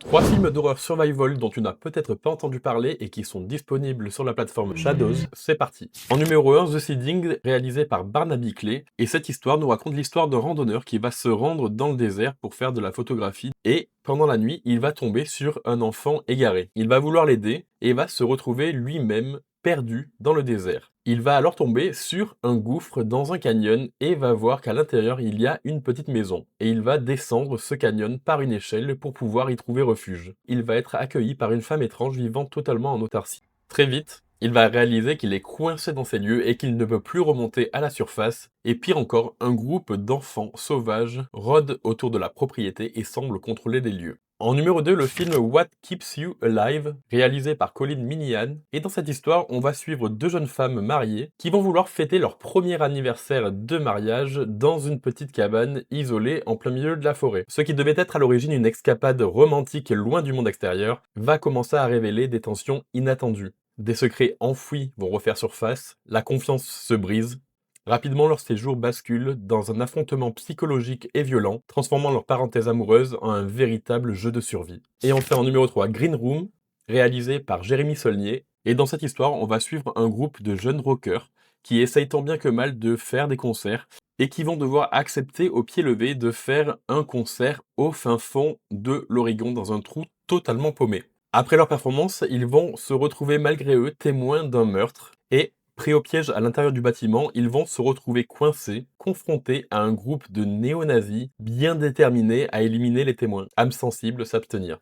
3 films d'horreur survival dont tu n'as peut-être pas entendu parler et qui sont disponibles sur la plateforme Shadows, c'est parti. En numéro 1, The Seeding, réalisé par Barnaby Clay, et cette histoire nous raconte l'histoire d'un randonneur qui va se rendre dans le désert pour faire de la photographie, et pendant la nuit, il va tomber sur un enfant égaré. Il va vouloir l'aider, et va se retrouver lui-même perdu dans le désert. Il va alors tomber sur un gouffre dans un canyon et va voir qu'à l'intérieur il y a une petite maison. Et il va descendre ce canyon par une échelle pour pouvoir y trouver refuge. Il va être accueilli par une femme étrange vivant totalement en autarcie. Très vite, il va réaliser qu'il est coincé dans ces lieux et qu'il ne peut plus remonter à la surface. Et pire encore, un groupe d'enfants sauvages rôde autour de la propriété et semble contrôler les lieux. En numéro 2, le film What Keeps You Alive, réalisé par Colin Minihan. Et dans cette histoire, on va suivre deux jeunes femmes mariées qui vont vouloir fêter leur premier anniversaire de mariage dans une petite cabane isolée en plein milieu de la forêt. Ce qui devait être à l'origine une escapade romantique loin du monde extérieur va commencer à révéler des tensions inattendues. Des secrets enfouis vont refaire surface, la confiance se brise. Rapidement, leur séjour bascule dans un affrontement psychologique et violent, transformant leur parenthèse amoureuse en un véritable jeu de survie. Et enfin, en numéro 3, Green Room, réalisé par Jérémy Saulnier. Et dans cette histoire, on va suivre un groupe de jeunes rockers qui essayent tant bien que mal de faire des concerts et qui vont devoir accepter au pied levé de faire un concert au fin fond de l'Oregon dans un trou totalement paumé. Après leur performance, ils vont se retrouver malgré eux témoins d'un meurtre et pris au piège à l'intérieur du bâtiment, ils vont se retrouver coincés, confrontés à un groupe de néo-nazis bien déterminés à éliminer les témoins. Âme sensible, s'abstenir.